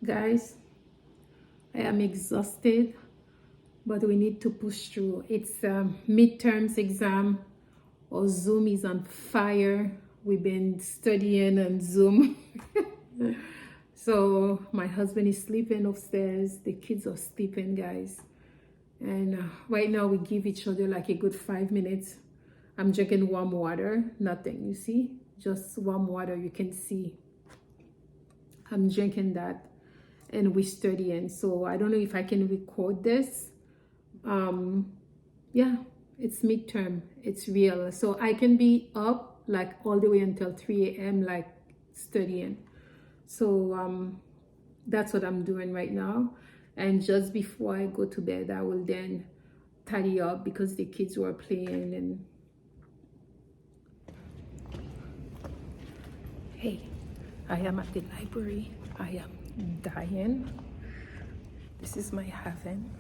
Guys, I am exhausted, but we need to push through. It's midterms exam. Our Zoom is on fire. We've been studying on Zoom. So my husband is sleeping upstairs. The kids are sleeping, guys. And right now we give each other like a good 5 minutes. I'm drinking warm water. Nothing, you see? Just warm water. You can see I'm drinking that. And we're studying. So I don't know if I can record this. Yeah, it's midterm. It's real. So I can be up like all the way until 3 a.m. like studying. So that's what I'm doing right now. And just before I go to bed, I will then tidy up because the kids were playing. And hey, I am at the library. I am dying. This is my heaven.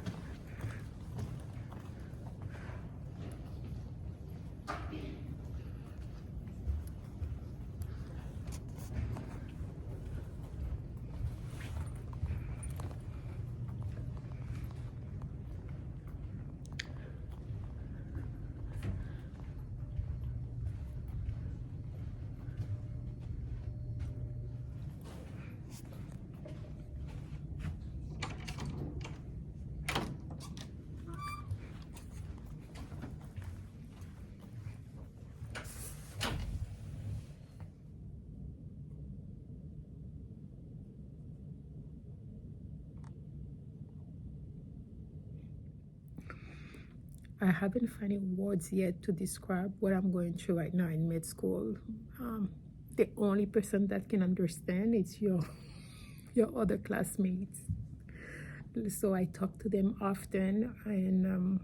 I haven't found words yet to describe what I'm going through right now in med school. The only person that can understand is your other classmates. So I talk to them often, and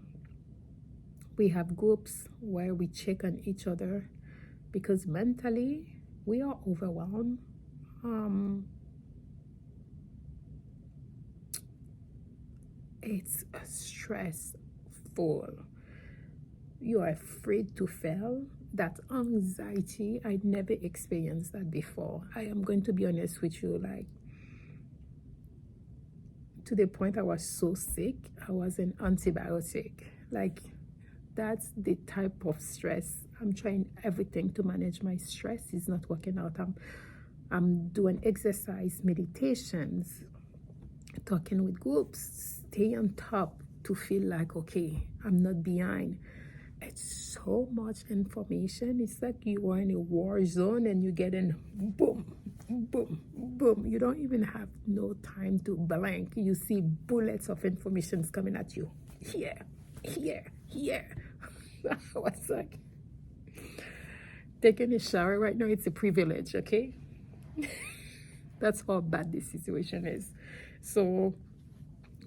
we have groups where we check on each other because mentally we are overwhelmed. It's a stressful. You are afraid to fail. That anxiety, I never experienced that before. I am going to be honest with you, like to the point I was so sick, I was an antibiotic. Like that's the type of stress. I'm trying everything to manage my stress. It's not working out. I'm doing exercise, meditations, talking with groups, stay on top to feel like, okay, I'm not behind. It's so much information. It's like you are in a war zone and you're getting boom, boom, boom. You don't even have no time to blank. You see bullets of information coming at you. Here, here, here. I was like, taking a shower right now, it's a privilege, okay? That's how bad this situation is. So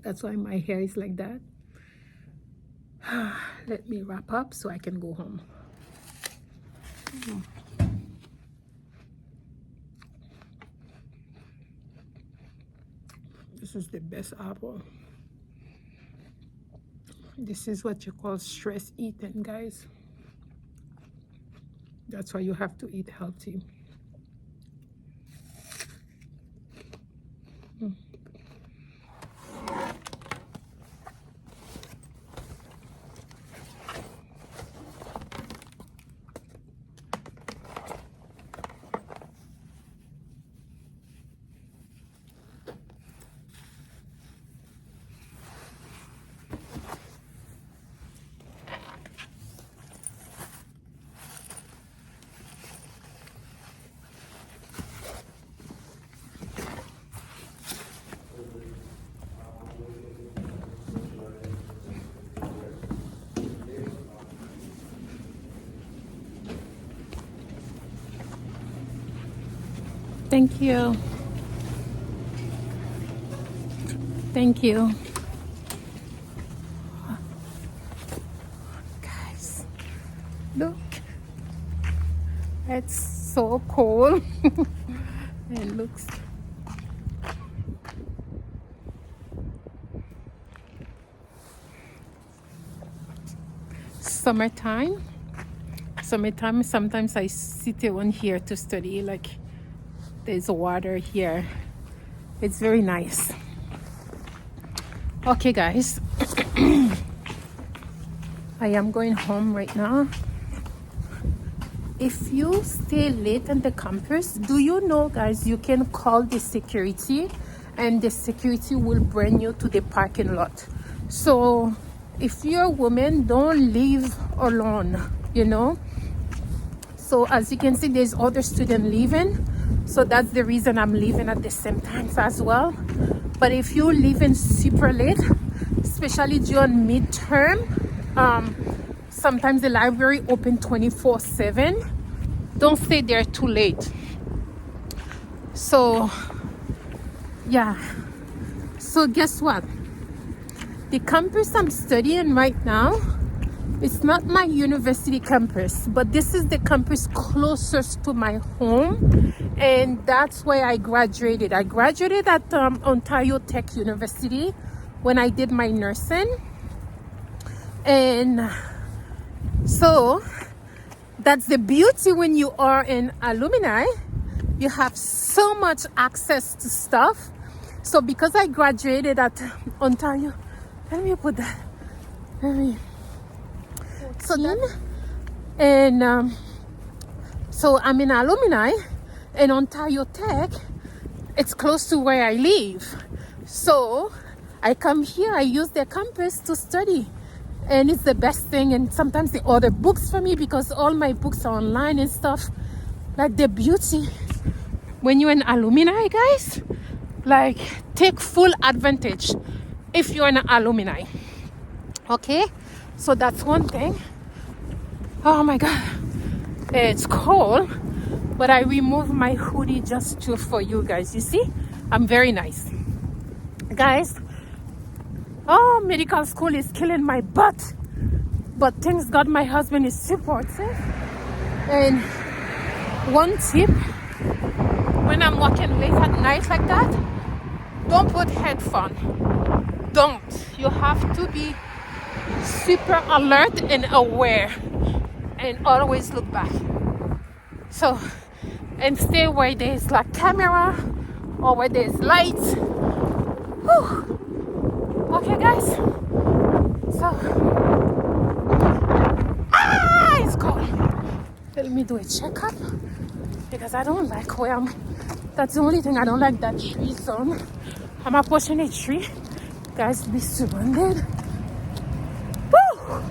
that's why my hair is like that. Let me wrap up so I can go home. This is the best apple. This is what you call stress eating, guys. That's why you have to eat healthy. Thank you. Thank you. Guys, look. It's so cold. It looks summertime. Sometimes I sit around here to study, like there's water here It's very nice. Okay guys, I am going home right now. If you stay late on the campus, do you know guys, you can call the security and the security will bring you to the parking lot. So if you're a woman, don't leave alone, you know. So as you can see, there's other students leaving, so that's the reason I'm leaving at the same time as well. But if you're leaving super late, especially during midterm, sometimes the library open 24/7. Don't stay there too late. So yeah, so guess what, the campus I'm studying right now, it's not my university campus, but this is the campus closest to my home, and that's where I graduated. I graduated at Ontario Tech University when I did my nursing. And so that's the beauty when you are an alumni, you have so much access to stuff. So because I graduated at Ontario, let me put that, so then, and so I'm an alumni in Ontario Tech. It's close to where I live, so I come here, I use their campus to study, and it's the best thing. And sometimes they order books for me because all my books are online and stuff. Like the beauty when you're an alumni, guys, like take full advantage if you're an alumni. Okay, so that's one thing. Oh my god, it's cold, but I removed my hoodie just for you guys. You see, I'm very nice, guys. Oh, medical school is killing my butt, but thanks God my husband is supportive. And one tip, when I'm walking late at night like that, don't put headphones. Don't. You have to be super alert and aware and always look back. So, and stay where there's like camera or where there's lights. Whew. Okay guys, so it's cold. Let me do a checkup because I don't like where I'm. That's the only thing I don't like, that tree zone. I'm approaching a tree, guys. Be surrounded. Woo!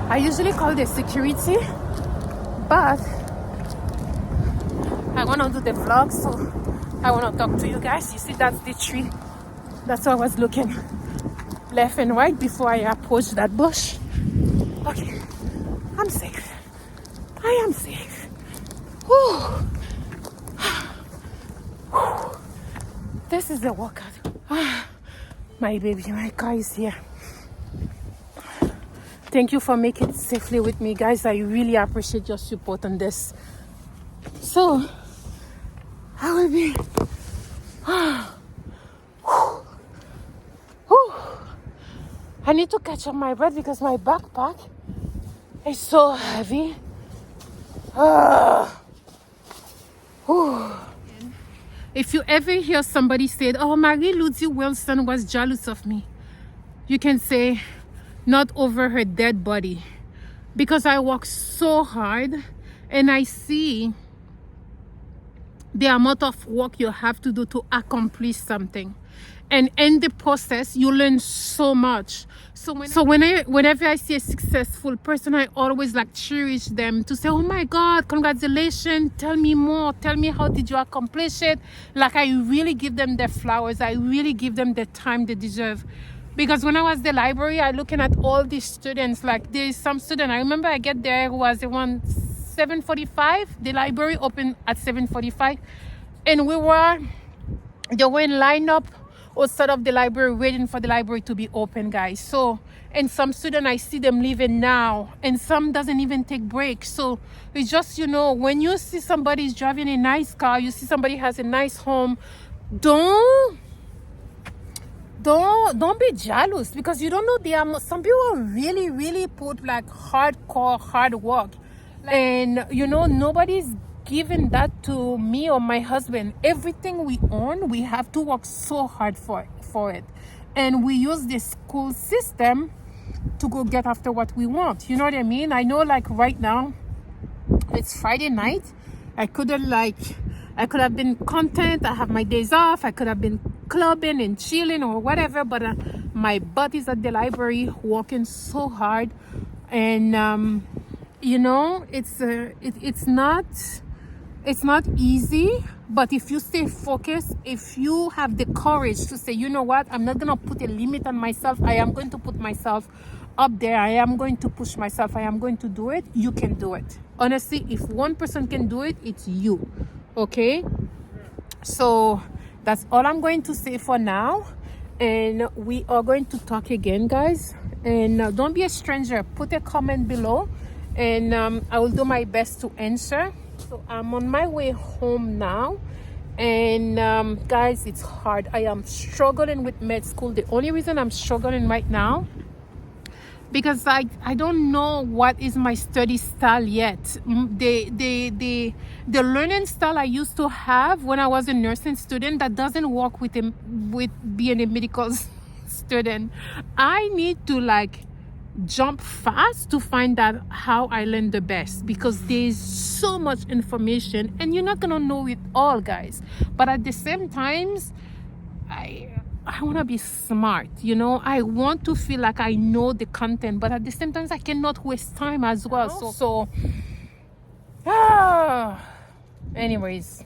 I usually call the security, but I want to do the vlog, so I want to talk to you guys. You see, that's the tree. That's why I was looking left and right before I approached that bush. Okay, I'm safe. I am safe. Whew. Whew. This is the workout. My baby, my car is here. Thank you for making it safely with me, guys. I really appreciate your support on this. So, I will be... I need to catch up my breath because my backpack is so heavy. If you ever hear somebody say, oh, Marie-Lourdie Wilson was jealous of me, you can say, not over her dead body, because I work so hard and I see the amount of work you have to do to accomplish something, and in the process you learn so much. So whenever I see a successful person, I always like cherish them, to say, oh my god, congratulations, tell me more, tell me how did you accomplish it. Like I really give them their flowers, I really give them the time they deserve. Because when I was at the library, I looking at all these students, like there's some student, I remember I get there who was around 7:45, the library opened at 7:45, and they were in line up outside of the library waiting for the library to be open, guys. So, and some students, I see them leaving now, and some doesn't even take breaks. So it's just, you know, when you see somebody's driving a nice car, you see somebody has a nice home, don't don't be jealous, because you don't know, some people really put like hardcore hard work, and you know, nobody's giving that to me or my husband. Everything we own, we have to work so hard for it, and we use this school system to go get after what we want. You know what I mean? I know, like right now it's Friday night. I could have been content. I have my days off. I could have been clubbing and chilling or whatever, but my butt is at the library working so hard. And you know, it's not easy, but if you stay focused, if you have the courage to say, you know what, I'm not gonna put a limit on myself, I am going to put myself up there, I am going to push myself, I am going to do it, you can do it. Honestly, if one person can do it, it's you. Okay, so that's all I'm going to say for now, and we are going to talk again, guys. And don't be a stranger, put a comment below, and I will do my best to answer. So I'm on my way home now, and guys, it's hard. I am struggling with med school. The only reason I'm struggling right now, because I don't know what is my study style yet. The learning style I used to have when I was a nursing student, that doesn't work with being a medical student. I need to like jump fast to find out how I learn the best, because there's so much information and you're not gonna know it all, guys. But at the same times, I want to be smart, you know. I want to feel like I know the content, but at the same time I cannot waste time as well. Anyways,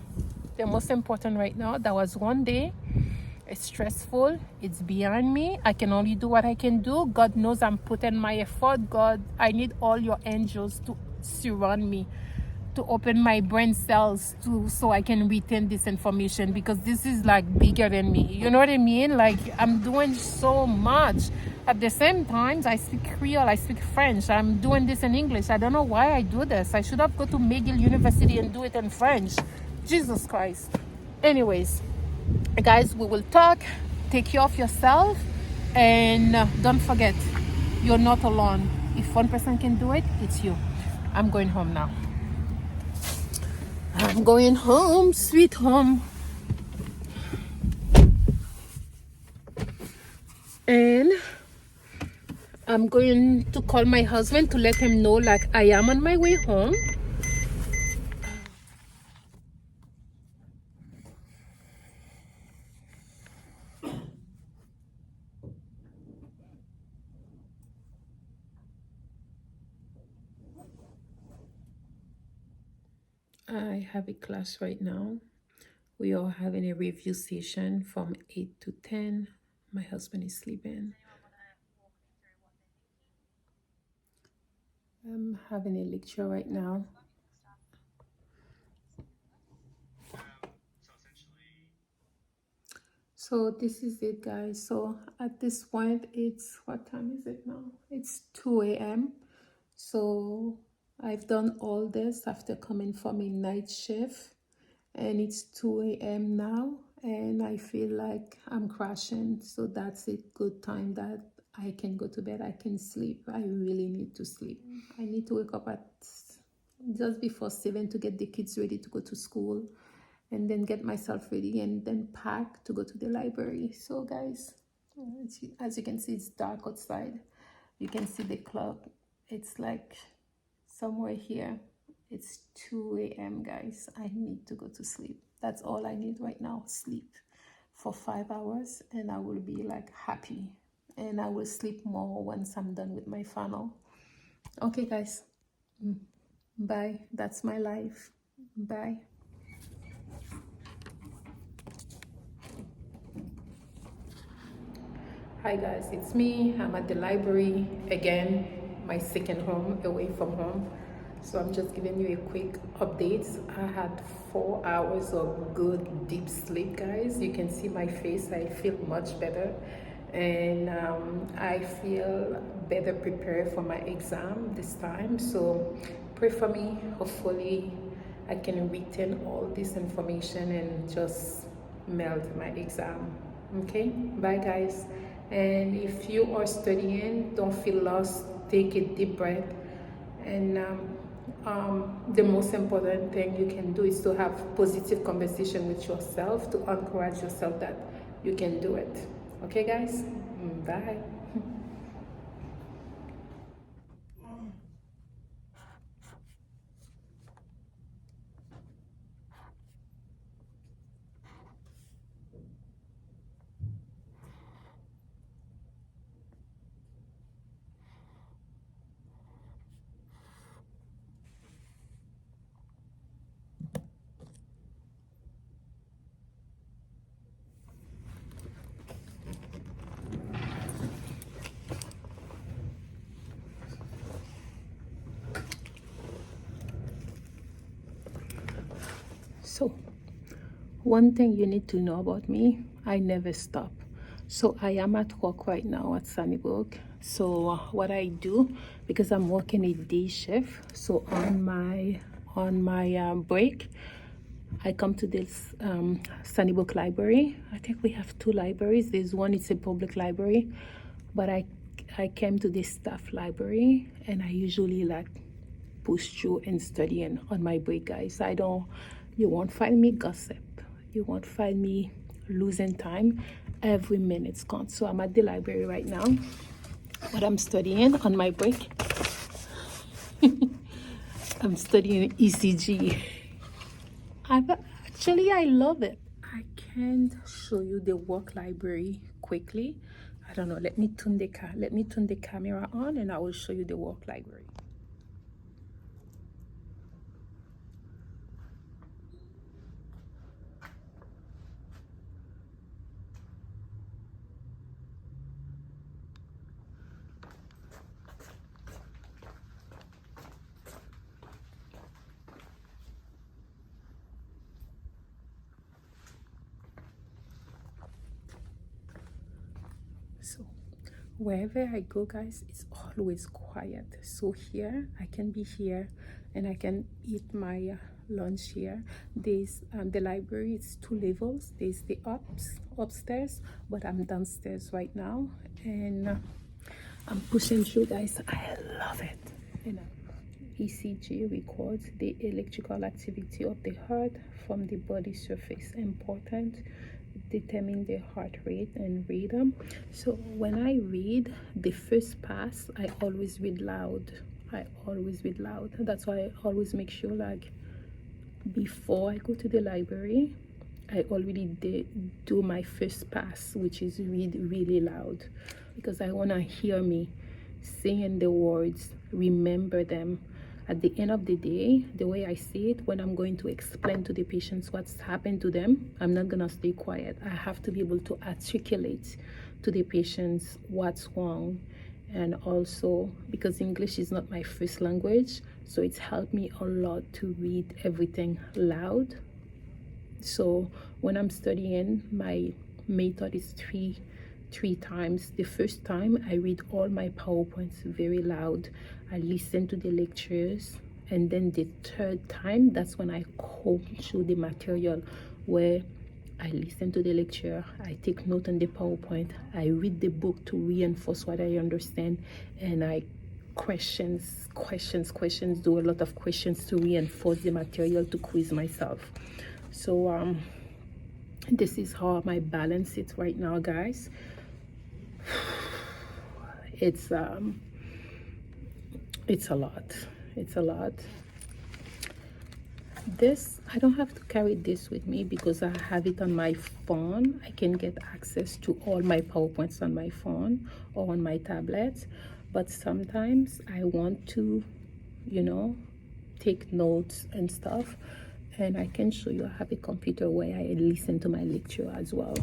the most important right now, that was one day. It's stressful, it's behind me. I can only do what I can do. God knows I'm putting my effort. God, I need all your angels to surround me, to open my brain cells so I can retain this information, because this is like bigger than me. You know what I mean? Like, I'm doing so much. At the same time, I speak Creole, I speak French. I'm doing this in English. I don't know why I do this. I should have go to McGill University and do it in French. Jesus Christ. Anyways, guys, we will talk. Take care of yourself, and don't forget, you're not alone. If one person can do it, it's you. I'm going home now. I'm going home, sweet home. And I'm going to call my husband to let him know, like, I am on my way home. I have a class right now. We are having a review session from 8 to 10. My husband is sleeping. I'm having a lecture right now. So this is it, guys. So at this point, it's, what time is it now? It's 2 a.m. So I've done all this after coming from a night shift, and it's 2 a.m. now, and I feel like I'm crashing. So that's a good time that I can go to bed. I can sleep. I really need to sleep. I need to wake up at just before 7 to get the kids ready to go to school, and then get myself ready, and then pack to go to the library. So guys, as you can see, it's dark outside. You can see the clock. It's like somewhere here. It's 2 a.m. guys. I need to go to sleep. That's all I need right now, sleep for 5 hours, and I will be like happy, and I will sleep more once I'm done with my funnel. Okay guys, bye. That's my life. Bye. Hi guys, it's me. I'm at the library again, my second home away from home. So I'm just giving you a quick update. I had 4 hours of good deep sleep, guys. You can see my face. I feel much better, and I feel better prepared for my exam this time. So pray for me. Hopefully I can retain all this information and just melt my exam. Okay, bye guys. And if you are studying, don't feel lost. Take a deep breath. And the most important thing you can do is to have positive conversation with yourself to encourage yourself that you can do it. Okay, guys? Bye. So, one thing you need to know about me, I never stop. So I am at work right now at Sunnybrook. So what I do, because I'm working a day shift, so on my break, I come to this Sunnybrook library. I think we have two libraries. There's one, it's a public library, but I came to this staff library, and I usually like push through and studying on my break, guys. You won't find me gossip. You won't find me losing time. Every minute's counts. So I'm at the library right now, but I'm studying on my break. I'm studying ECG. I love it. I can't show you the work library quickly. I don't know. Let me turn the camera on, and I will show you the work library. So wherever I go, guys, it's always quiet. So here I can be here, and I can eat my lunch here. There's the library, it's two levels. There's the upstairs, but I'm downstairs right now, and I'm pushing through, guys. I love it. You know, ECG records the electrical activity of the heart from the body surface. Important, determine the heart rate and rhythm. So when I read the first pass, I always read loud. That's why I always make sure, like, before I go to the library, I already do my first pass, which is read really loud, because I want to hear me saying the words, remember them. At the end of the day, the way I see it, when I'm going to explain to the patients what's happened to them, I'm not going to stay quiet. I have to be able to articulate to the patients what's wrong. And also, because English is not my first language, so it's helped me a lot to read everything loud. So when I'm studying, my method is three times. The first time, I read all my PowerPoints very loud. I listen to the lectures, and then the third time, that's when I comb through the material, where I listen to the lecture, I take note on the PowerPoint, I read the book to reinforce what I understand, and I questions, do a lot of questions to reinforce the material, to quiz myself. So this is how I balance it right now, guys. It's a lot. It's a lot. This, I don't have to carry this with me because I have it on my phone. I can get access to all my PowerPoints on my phone or on my tablet. But sometimes I want to, take notes and stuff. And I can show you, I have a computer where I listen to my lecture as well.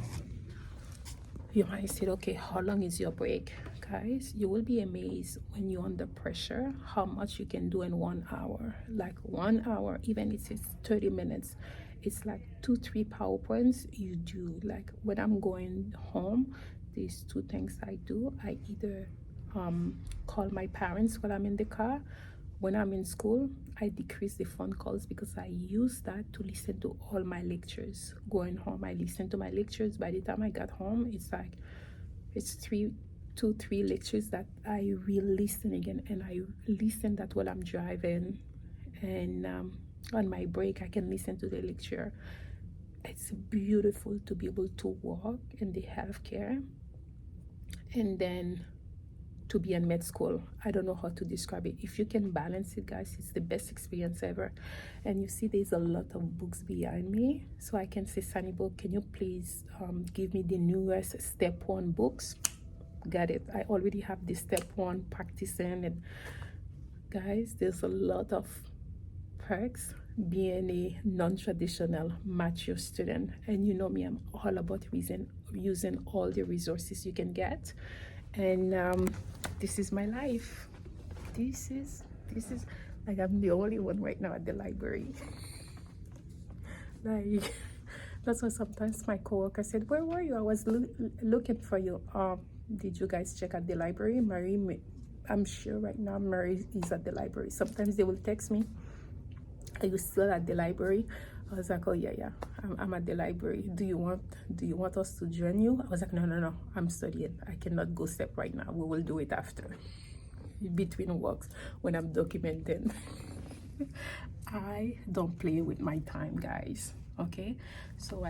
You might say, okay, how long is your break? Guys, you will be amazed when you're under pressure how much you can do in 1 hour. Like 1 hour, even if it's 30 minutes, it's like 2-3 PowerPoints you do. Like when I'm going home, there's two things I do. I either call my parents while I'm in the car, When I'm in school, I decrease the phone calls because I use that to listen to all my lectures. Going home, I listen to my lectures. By the time I got home, it's 3 lectures that I will listen again, and I listen that while I'm driving, and on my break I can listen to the lecture. It's beautiful to be able to work in the healthcare and then to be in med school. I don't know how to describe it. If you can balance it, guys, it's the best experience ever. And you see there's a lot of books behind me, so I can say, Sanibel, can you please give me the newest step 1 books? Got it. I already have the step 1 practicing. And guys, there's a lot of perks being a non-traditional mature student. And you know me, I'm all about using all the resources you can get. And this is my life. This is like, I'm the only one right now at the library. Like, that's why sometimes my coworker said, where were you? I was looking for you. Did you guys check out the library? Marie, I'm sure right now Marie is at the library. Sometimes they will text me, are you still at the library? I was like, oh yeah, I'm at the library. Do you want us to join you? I was like, no, I'm studying. I cannot go step right now. We will do it after, between works, when I'm documenting. I don't play with my time, guys. Okay, so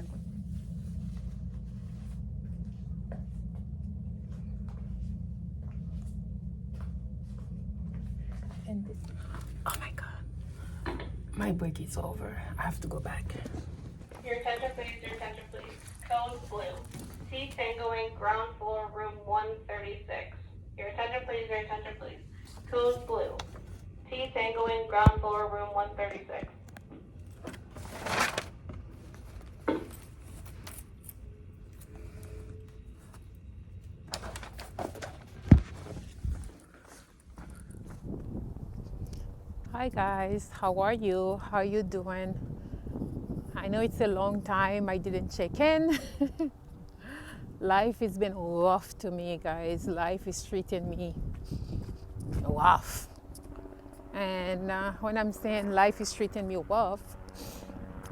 oh my god, my break is over. I have to go back. Your attention please, your attention please. Code blue. T Tangoing, ground floor, room 136. Your attention please, your attention please. Code blue. T Tangoing, ground floor, room 136. Hi guys, how are you? How you doing? I know it's a long time I didn't check in. Life has been rough to me, guys. Life is treating me rough. And when I'm saying life is treating me rough,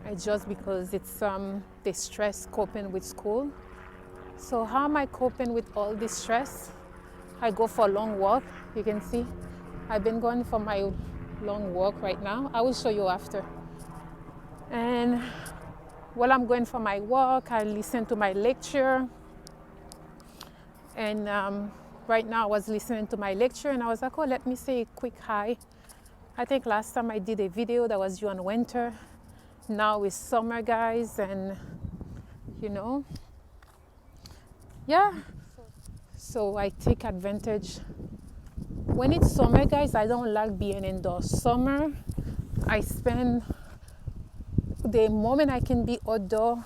it's just because it's the stress coping with school. So how am I coping with all this stress? I go for a long walk. You can see I've been going for my long walk right now. I will show you after. And while I'm going for my walk, I listen to my lecture. And right now I was listening to my lecture and I was like, oh, let me say a quick hi. I think last time I did a video that was during winter. Now it's summer, guys, and you know, yeah. So I take advantage. When it's summer, guys, I don't like being indoors. Summer, I spend the moment I can be outdoor,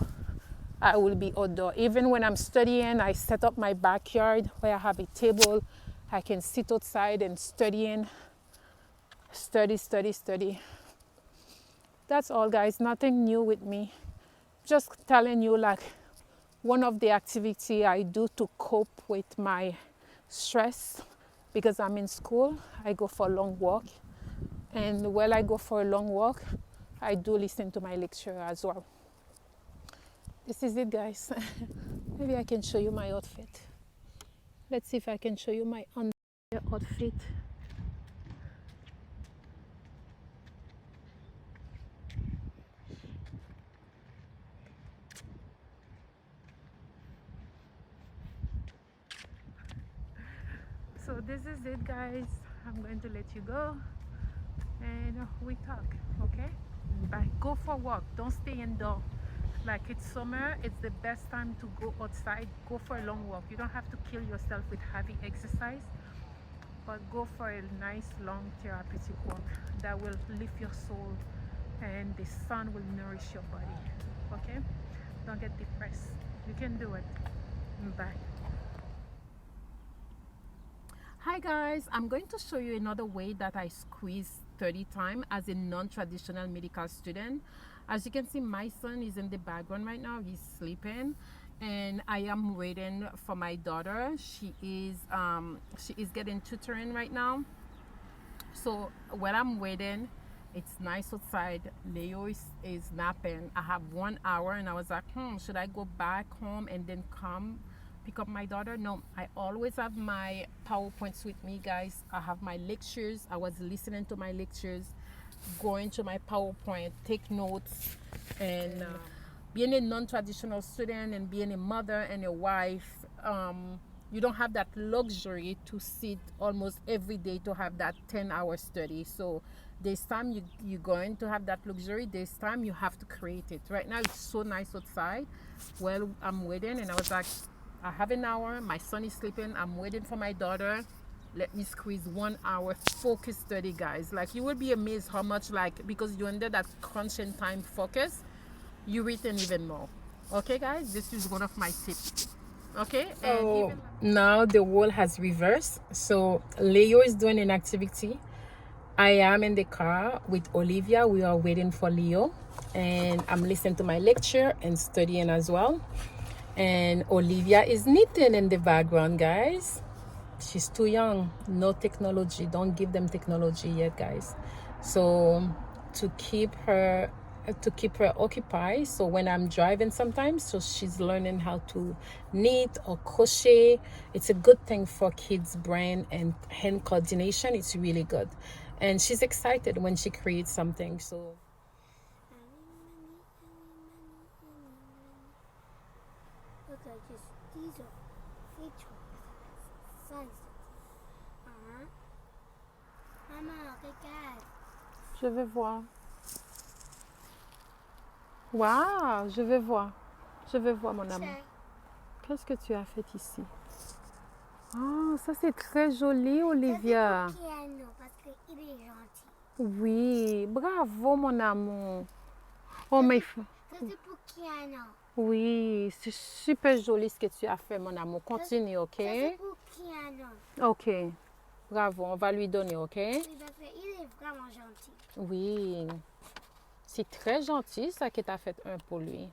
I will be outdoor. Even when I'm studying, I set up my backyard where I have a table. I can sit outside and study. That's all, guys. Nothing new with me. Just telling you, like, one of the activity I do to cope with my stress, because I'm in school, I go for a long walk. And while I go for a long walk, I do listen to my lecture as well. This is it, guys. Maybe I can show you my outfit. Let's see if I can show you my outfit. So this is it, guys. I'm going to let you go and we talk, okay? Bye. Go for a walk. Don't stay indoor. Like, it's summer, it's the best time to go outside. Go for a long walk. You don't have to kill yourself with heavy exercise, but go for a nice long therapeutic walk that will lift your soul and the sun will nourish your body, okay? Don't get depressed. You can do it. Bye. Hi guys, I'm going to show you another way that I squeeze 30 time as a non-traditional medical student. As you can see, my son is in the background right now. He's sleeping and I am waiting for my daughter. She is getting tutoring right now. So when I'm waiting, it's nice outside. Leo is napping. I have 1 hour and I was like, should I go back home and then come pick up my daughter? No, I always have my PowerPoints with me, guys. I have my lectures. I was listening to my lectures, going to my PowerPoint, take notes, and being a non-traditional student and being a mother and a wife, you don't have that luxury to sit almost every day to have that 10-hour study. So this time you're going to have that luxury. This time you have to create it. Right now it's so nice outside. Well, I'm waiting and I was like, I have an hour. My son is sleeping. I'm waiting for my daughter. Let me squeeze 1 hour focus study, guys. Like, you will be amazed how much, like, because you're under that crunching time focus, you retain even more. Okay, guys, this is one of my tips. Okay, and even now the role has reversed. So Leo is doing an activity. I am in the car with Olivia. We are waiting for Leo, and I'm listening to my lecture and studying as well. And Olivia is knitting in the background, guys. She's too young. No technology. Don't give them technology yet, guys. So to keep her occupied, so when I'm driving sometimes, so she's learning how to knit or crochet. It's a good thing for kids' brain and hand coordination. It's really good, and she's excited when she creates something. So look like just these are feature sizes. Maman, regarde. je vais voir. Waouh, je vais voir. Je vais voir, mon amour. Qu'est-ce que tu as fait ici? Ah, ça c'est très joli, Olivia. C'est pour piano parce qu'il est gentil. Oui, bravo, mon amour. Oh, mais Ça c'est pour piano. oui, c'est super joli ce que tu as fait, mon amour. Continue, ok? Ça c'est pour piano. Ok, bravo, on va lui donner, ok? Oui, parce qu'il est vraiment gentil. Oui, c'est très gentil ça que tu as fait un pour lui.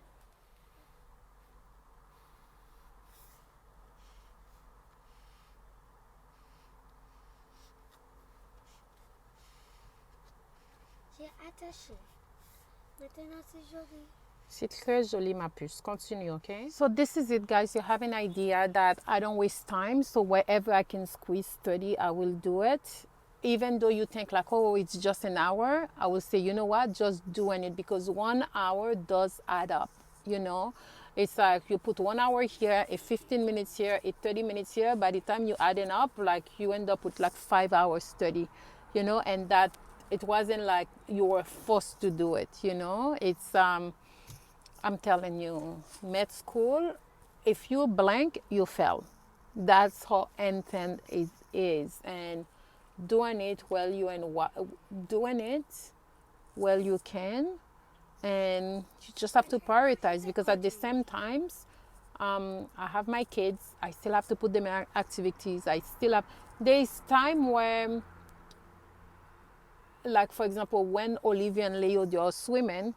J'ai attaché. Maintenant c'est joli. C'est très joli, ma puce. Continue, okay? So this is it, guys. You have an idea that I don't waste time. So wherever I can squeeze study, I will do it. Even though you think like, oh, it's just an hour, I will say, you know what? Just doing it, because 1 hour does add up, you know? It's like you put 1 hour here, a 15 minutes here, a 30 minutes here. By the time you add it up, like you end up with like 5 hours study, you know? And that it wasn't like you were forced to do it, you know? It's I'm telling you, med school, if you blank, you fail. That's how intense it is. And doing it while you doing it while you can, and you just have to prioritize, because at the same times, I have my kids. I still have to put them in activities. I still have. There's time where, like for example, when Olivia and Leo they are swimming,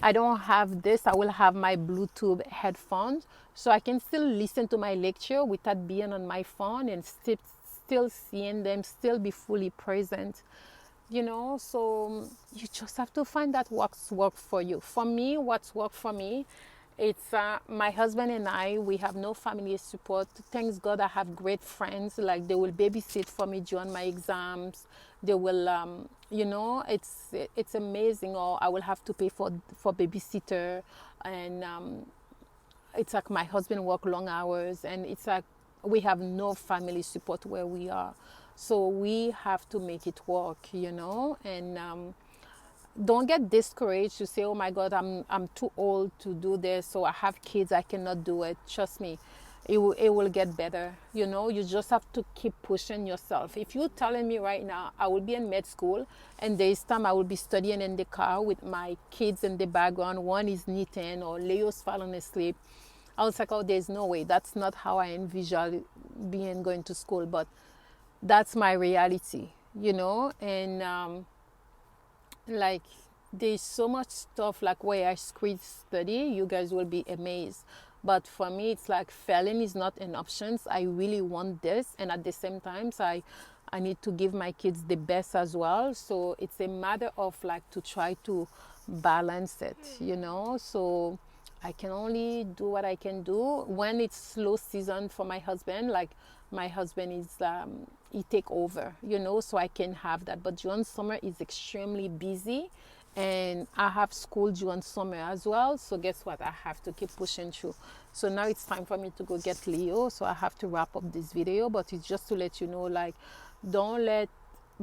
I don't have this. I will have my Bluetooth headphones, so I can still listen to my lecture without being on my phone, and still seeing them, still be fully present, you know? So you just have to find that what's work for you. For me, what's worked for me, it's my husband and I, we have no family support. Thanks God I have great friends. Like, they will babysit for me during my exams. They will, you know, it's amazing. Or I will have to pay for babysitter. And it's like my husband work long hours. And it's like we have no family support where we are. So we have to make it work, you know. And don't get discouraged to say, oh my God, I'm too old to do this, so I have kids, I cannot do it. Trust me, it will get better. You know, you just have to keep pushing yourself. If you're telling me right now, I will be in med school and there's time I will be studying in the car with my kids in the background, one is knitting or Leo's falling asleep, I was like, oh, there's no way. That's not how I envision being going to school, but that's my reality, you know. And like, there's so much stuff like where I squeeze study, you guys will be amazed. But for me, it's like failing is not an option. I really want this, and at the same time, I need to give my kids the best as well. So it's a matter of like to try to balance it, you know. So I can only do what I can do when it's slow season for my husband. Like my husband is he take over, you know, so I can have that. But during summer is extremely busy, and I have school during summer as well. So guess what? I have to keep pushing through. So now it's time for me to go get Leo. So I have to wrap up this video, but it's just to let you know, like, don't let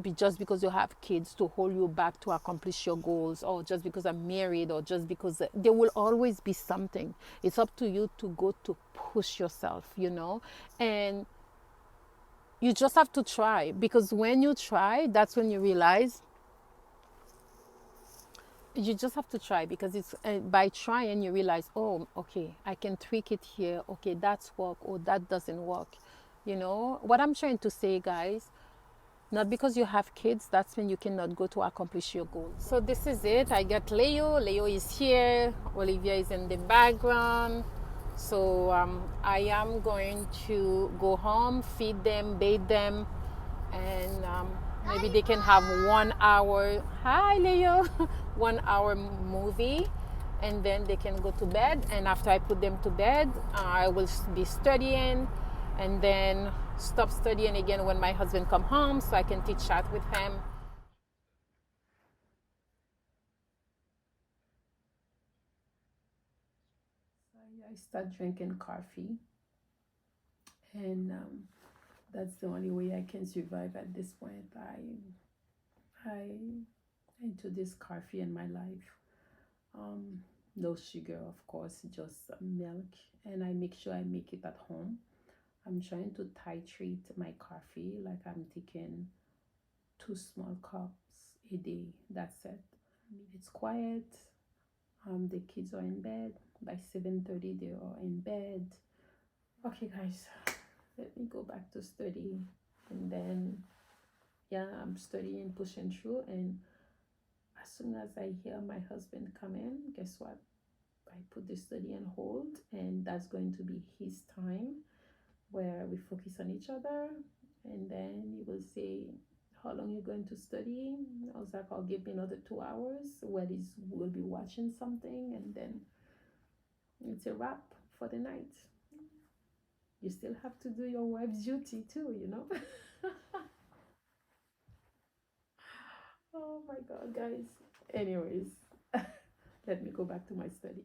be just because you have kids to hold you back to accomplish your goals, or just because I'm married, or just because there will always be something. It's up to you to go to push yourself, you know, and you just have to try, because when you try, that's when you realize. You just have to try, because it's by trying you realize, oh, okay, I can tweak it here, okay, that's work, or that doesn't work, you know what I'm trying to say, guys. Not because you have kids, that's when you cannot go to accomplish your goal. So this is it. I got Leo. Leo is here. Olivia is in the background. So I am going to go home, feed them, bathe them, and maybe they can have 1 hour. Hi, Leo. 1 hour movie, and then they can go to bed. And after I put them to bed, I will be studying, and then stop studying again when my husband come home, so I can teach chat with him. I start drinking coffee, and that's the only way I can survive at this point. I into this coffee in my life. No sugar, of course, just milk, and I make sure I make it at home. I'm trying to titrate my coffee, like I'm taking 2 small cups a day. That's it. It's quiet. The kids are in bed. By 7:30, they are in bed. Okay, guys, let me go back to study, and then yeah, I'm studying, pushing through, and as soon as I hear my husband come in, guess what? I put the study on hold, and that's going to be his time where we focus on each other, and then he will say, how long are you going to study? I was like, I'll give me another 2 hours where we'll be watching something, and then it's a wrap for the night. You still have to do your wife's duty too, you know. Oh my god, guys. Anyways, let me go back to my study.